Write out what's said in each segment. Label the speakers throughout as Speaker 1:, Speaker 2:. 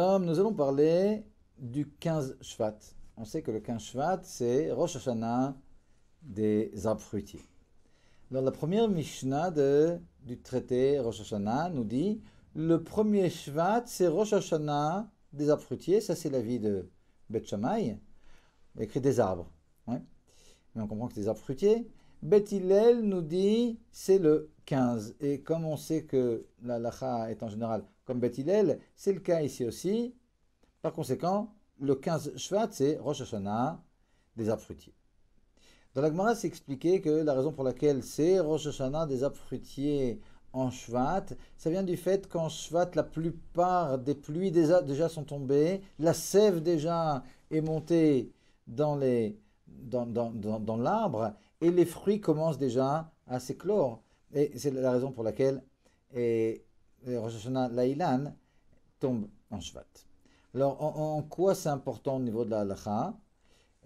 Speaker 1: Shalom, nous allons parler du 15 Shvat. On sait que le 15 Shvat, c'est Rosh Hashanah des arbres fruitiers. Alors la première Mishnah du traité Rosh Hashanah nous dit le premier Shvat, c'est Rosh Hashanah des arbres fruitiers. Ça, c'est l'avis de Bet Shammai, écrit des arbres. Ouais. Mais on comprend que c'est des arbres fruitiers. Bet Hillel nous dit c'est le 15. Et comme on sait que la halacha est en général comme Bet Hillel, c'est le cas ici aussi. Par conséquent, le 15 Shvat, c'est Rosh Hashanah des arbres fruitiers. Dans la Gemara, c'est expliqué que la raison pour laquelle c'est Rosh Hashanah des arbres fruitiers en Shvat, ça vient du fait qu'en Shvat, la plupart des pluies déjà sont tombées, la sève déjà est montée dans l'arbre, et les fruits commencent déjà à s'éclore. Et c'est la raison pour laquelle Rosh Hashanah Laïlan tombe en Shvat. Alors, en quoi c'est important au niveau de la halacha?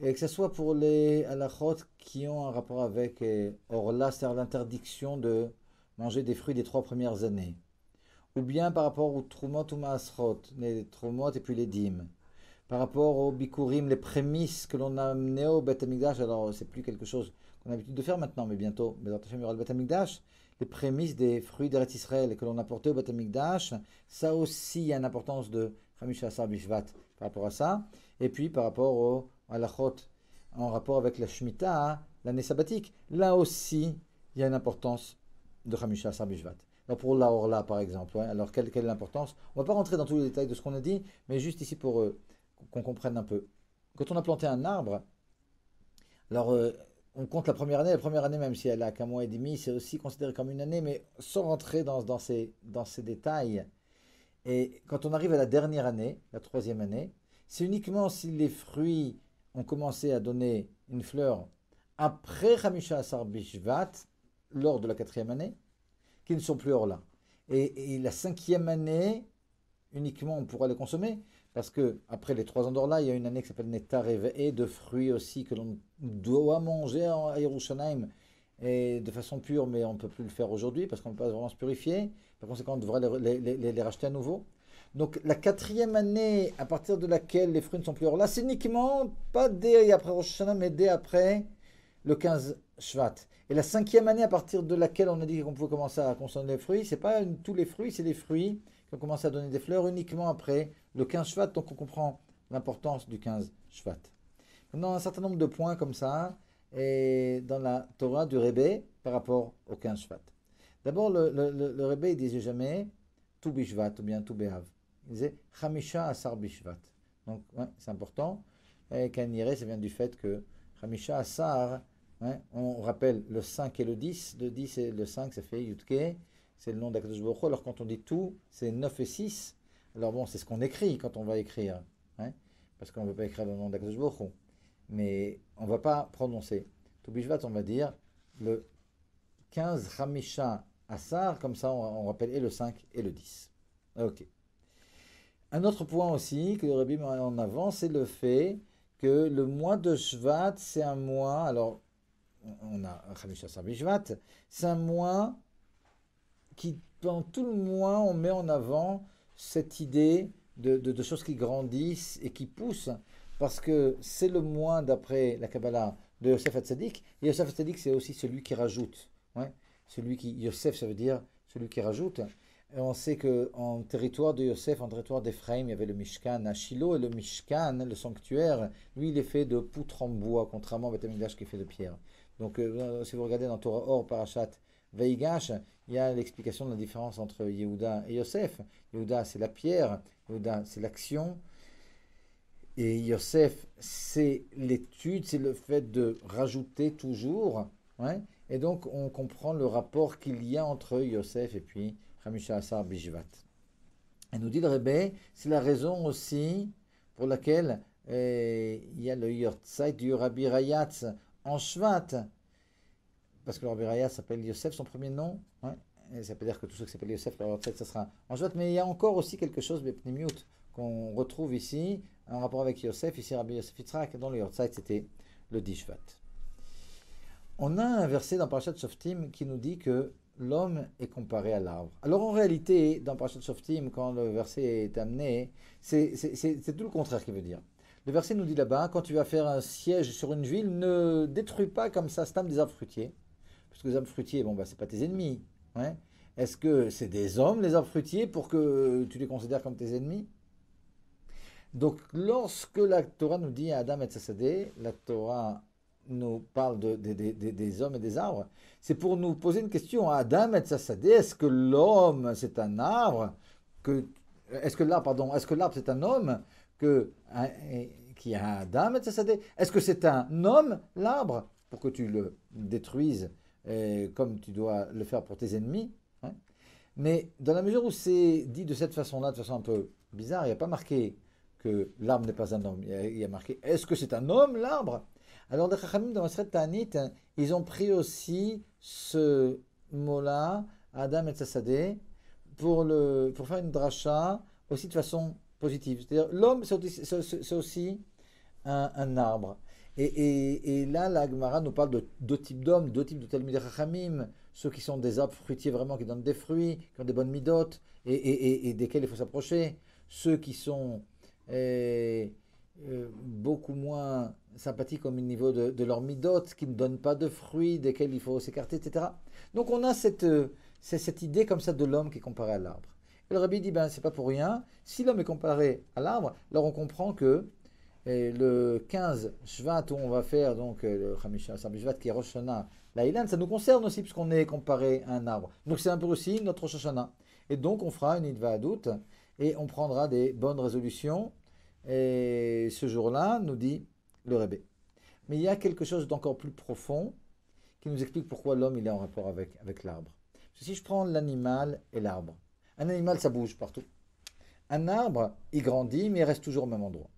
Speaker 1: Et que ce soit pour les halachot qui ont un rapport avec Orla, c'est-à-dire l'interdiction de manger des fruits des 3 premières années. Ou bien par rapport aux Trumot ou Maasrot, les Trumot et puis les dîmes. Par rapport aux Bikurim, les prémices que l'on a amenées au Beth Amikdash. Alors, c'est plus quelque chose qu'on a l'habitude de faire maintenant, mais bientôt, il y aura le Beth Amikdash. Les prémices des fruits d'Eretz Israël que l'on a portés au Beth Amikdash, ça aussi, il y a une importance de Chamisha Asar Bishvat par rapport à ça. Et puis, par rapport au halachot en rapport avec la Shemitah, l'année sabbatique, là aussi, il y a une importance de Chamisha Asar Bishvat. Alors pour la Orla, par exemple, ouais, alors quelle est l'importance? On ne va pas rentrer dans tous les détails de ce qu'on a dit, mais juste ici pour qu'on comprenne un peu. Quand on a planté un arbre, alors on compte la première année, même si elle a qu'un mois et demi, c'est aussi considéré comme une année, mais sans rentrer dans ces détails. Et quand on arrive à la dernière année, la 3e année, c'est uniquement si les fruits ont commencé à donner une fleur après Chamisha Asar Bishvat, lors de la 4e année, qu'ils ne sont plus hors là. Et la 5e année, uniquement on pourra les consommer, parce que après les 3 ans d'or là, il y a une année qui s'appelle Netar et de fruits aussi que l'on doit manger à Yerushalayim et de façon pure, mais on ne peut plus le faire aujourd'hui parce qu'on ne peut pas vraiment se purifier. Par conséquent, on devra les racheter à nouveau. Donc la 4e année, à partir de laquelle les fruits ne sont plus hors là, c'est uniquement pas dès après Rosh Hashanah, mais dès après le 15 Shvat. Et la 5e année, à partir de laquelle on a dit qu'on pouvait commencer à consommer les fruits, c'est pas tous les fruits, c'est les fruits qui ont commencé à donner des fleurs uniquement après le 15 Shvat. Donc on comprend l'importance du 15 Shvat. Maintenant, un certain nombre de points comme ça, et dans la Torah du Rebbe par rapport au 15 Shvat. D'abord, le Rebbe il disait jamais tout Bishvat ou bien tout Behav. Il disait Chamisha Asar Bishvat. Donc, ouais, c'est important. Et Kanire, ça vient du fait que Chamisha Asar, ouais, on rappelle le 5 et le 10. Le 10 et le 5, ça fait Yudke. C'est le nom d'Akadosh Baruch Hu. Alors, quand on dit tout, c'est 9 et 6. Alors, bon, c'est ce qu'on écrit quand on va écrire. Hein, parce qu'on ne veut pas écrire le nom d'Akadosh Baruch Hu. Mais on ne va pas prononcer. Tout Bishvat, on va dire le 15 Chamisha Asar. Comme ça, on rappelle et le 5 et le 10. Ok. Un autre point aussi que le Rabbi met en avant, c'est le fait que le mois de Shvat, c'est un mois, alors on a Chamisha Asar Bishvat, c'est un mois qui, pendant tout le mois, on met en avant cette idée de choses qui grandissent et qui poussent, parce que c'est le mois, d'après la Kabbalah, de Yosef Hatzadik, et Yosef Hatzadik, c'est aussi celui qui rajoute. Ouais, Yosef, ça veut dire celui qui rajoute. Et on sait qu'en territoire de Yosef, en territoire d'Ephraïm, il y avait le Mishkan à Shiloh, et le Mishkan, le sanctuaire, lui, il est fait de poutres en bois, contrairement au Beth Amikdash qui est fait de pierre. Donc, si vous regardez dans Torah Or, Parashat Veigash, il y a l'explication de la différence entre Yehuda et Yosef. Yehuda, c'est la pierre, Yehuda, c'est l'action, et Yosef, c'est l'étude, c'est le fait de rajouter toujours. Ouais, et donc, on comprend le rapport qu'il y a entre Yosef et puis Chamisha Asar Bishvat. Et nous dit le Rebbe, c'est la raison aussi pour laquelle il y a le Yortzeit du Rabbi Rayatz en Shvat. Parce que le Rabbi Rayatz s'appelle Yosef, son premier nom. Ouais, et ça peut dire que tous ceux qui s'appellent Yosef, le Yortzeit, ça sera en Shvat. Mais il y a encore aussi quelque chose, Bepnimiut, qu'on retrouve ici, en rapport avec Yosef. Ici, Rabbi Yosef Yitzhak, dont le Yortzeit, c'était le 10 Shvat. On a un verset dans Parashat Shoftim qui nous dit que l'homme est comparé à l'arbre. Alors en réalité, dans Parashat Shoftim, quand le verset est amené, c'est tout le contraire qu'il veut dire. Le verset nous dit là-bas, quand tu vas faire un siège sur une ville, ne détruis pas comme ça stam des arbres fruitiers. Parce que les arbres fruitiers, bon, bah, c'est pas tes ennemis. Ouais. Est-ce que c'est des hommes, les arbres fruitiers, pour que tu les considères comme tes ennemis? Donc, lorsque la Torah nous dit à Adam et Tzassadé, la Torah nous parle des hommes et des arbres, c'est pour nous poser une question à Adam et Tzassadé, est-ce que l'homme c'est un arbre que, est-ce que l'arbre, pardon, est-ce que l'arbre c'est un homme que, qui a Adam et Tzassadé? Est-ce que c'est un homme, l'arbre, pour que tu le détruises comme tu dois le faire pour tes ennemis? Hein. Mais dans la mesure où c'est dit de cette façon-là, de façon un peu bizarre, il n'y a pas marqué que l'arbre n'est pas un homme. Il y a marqué, est-ce que c'est un homme, l'arbre? Alors les Chachamim dans Maseret Ta'anit, ils ont pris aussi ce mot-là, Adam et Tzassadé, pour faire une dracha aussi de façon positive. C'est-à-dire, l'homme, c'est aussi un arbre. Et là, la Gemara nous parle de deux types d'hommes, deux types de Talmidei Chachamim, ceux qui sont des arbres fruitiers vraiment, qui donnent des fruits, qui ont des bonnes midotes, et desquels il faut s'approcher. Ceux qui sont beaucoup moins sympathiques au niveau de leur midote, qui ne donnent pas de fruits, desquels il faut s'écarter, etc. Donc on a cette idée comme ça de l'homme qui est comparé à l'arbre. Et le rabbi dit, ben c'est pas pour rien, si l'homme est comparé à l'arbre, alors on comprend que le 15 Shvat où on va faire donc le Chamisha Asar Bishvat qui est Rosh Hashanah, la Ilan, ça nous concerne aussi puisqu'on est comparé à un arbre. Donc c'est un peu aussi notre Rosh Hashanah. Et donc on fera une Idva Adout et on prendra des bonnes résolutions. Et ce jour-là, nous dit le Rebbe. Mais il y a quelque chose d'encore plus profond qui nous explique pourquoi l'homme il est en rapport avec l'arbre. Si je prends l'animal et l'arbre, un animal ça bouge partout. Un arbre, il grandit mais il reste toujours au même endroit.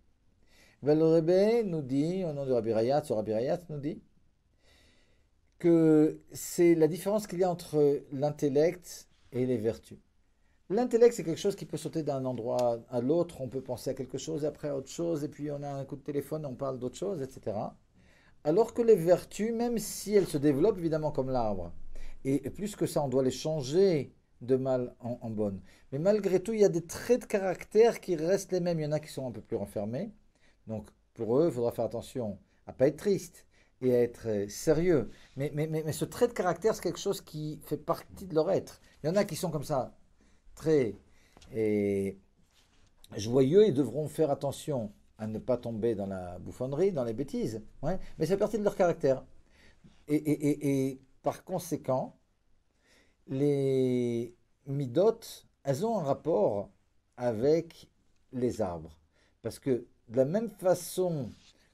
Speaker 1: Ben, le Rebbe nous dit, au nom de Rabbi Rayatz, nous dit que c'est la différence qu'il y a entre l'intellect et les vertus. L'intellect, c'est quelque chose qui peut sauter d'un endroit à l'autre. On peut penser à quelque chose, après à autre chose, et puis on a un coup de téléphone, on parle d'autre chose, etc. Alors que les vertus, même si elles se développent évidemment comme l'arbre, et plus que ça, on doit les changer de mal en bonne. Mais malgré tout, il y a des traits de caractère qui restent les mêmes. Il y en a qui sont un peu plus renfermés. Donc pour eux, il faudra faire attention à ne pas être triste et à être sérieux. Mais ce trait de caractère, c'est quelque chose qui fait partie de leur être. Il y en a qui sont comme ça très joyeux et devront faire attention à ne pas tomber dans la bouffonnerie, dans les bêtises. Ouais. Mais c'est partie de leur caractère. Et par conséquent, les midotes, elles ont un rapport avec les arbres. Parce que de la même façon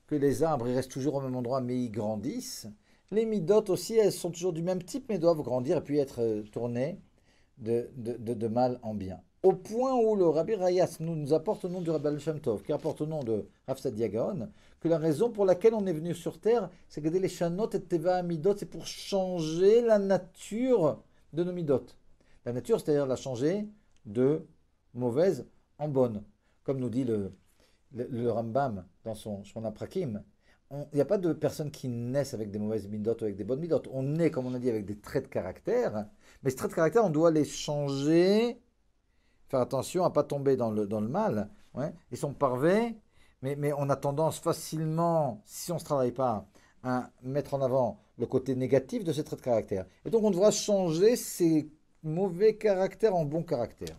Speaker 1: que les arbres, ils restent toujours au même endroit, mais ils grandissent, les midotes aussi, elles sont toujours du même type, mais doivent grandir et puis être tournées de mal en bien. Au point où le Rabbi Rayas nous apporte au nom du Rabbi Al-Shem Tov, qui apporte au nom de Rav Sadia Gaon, que la raison pour laquelle on est venu sur terre, c'est que les Shanot et Teva Midot, c'est pour changer la nature de nos Midot. La nature, c'est-à-dire la changer de mauvaise en bonne. Comme nous dit le Rambam dans son Shmona Prakim, il n'y a pas de personnes qui naissent avec des mauvaises midotes ou avec des bonnes midotes. On naît, comme on a dit, avec des traits de caractère. Mais ces traits de caractère, on doit les changer. Faire attention à ne pas tomber dans le mal. Ouais. Ils sont parfaits, mais on a tendance facilement, si on ne se travaille pas, à mettre en avant le côté négatif de ces traits de caractère. Et donc on devra changer ces mauvais caractères en bons caractères.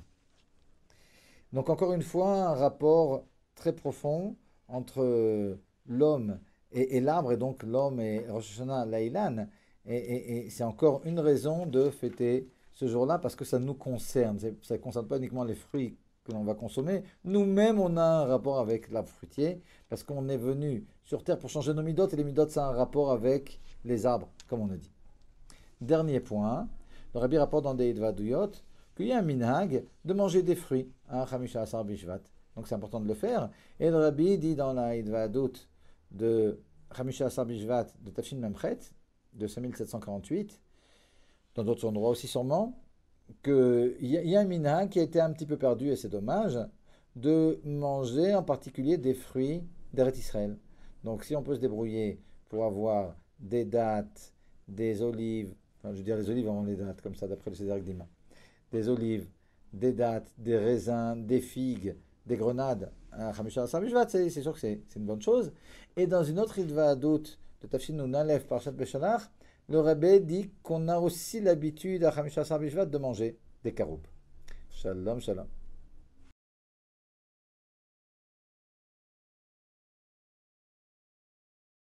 Speaker 1: Donc encore une fois, un rapport très profond entre l'homme et l'arbre, et donc l'homme et Rosh Hashanah, l'Aïlan. Et c'est encore une raison de fêter ce jour-là parce que ça nous concerne. Ça ne concerne pas uniquement les fruits que l'on va consommer. Nous-mêmes, on a un rapport avec l'arbre fruitier parce qu'on est venu sur Terre pour changer nos midotes et les midotes, ça a un rapport avec les arbres, comme on a dit. Dernier point, le Rabbi rapporte dans des Idvaduyot qu'il y a un minhag de manger des fruits à Chamisha Asar Bishvat. Donc c'est important de le faire. Et le Rabbi dit dans la Idvadut de Chamisha Asar Bishvat de Tafshin Memchet, de 5748, dans d'autres endroits aussi sûrement, qu'il y a un minhag qui a été un petit peu perdu, et c'est dommage, de manger en particulier des fruits d'Eretz Israël. Donc si on peut se débrouiller pour avoir des dattes, des olives, Enfin, je veux dire les olives avant les dates, comme ça, d'après le Seder Dima. Des olives, des dattes, des raisins, des figues, des grenades. Chamisha Asar Bishvat, c'est sûr que c'est une bonne chose. Et dans une autre Idva d'autres de Tafshin ou Nalef Parashat Beshalach, le Rebbe dit qu'on a aussi l'habitude à Chamisha Asar Bishvat de manger des caroubes. Shalom, shalom.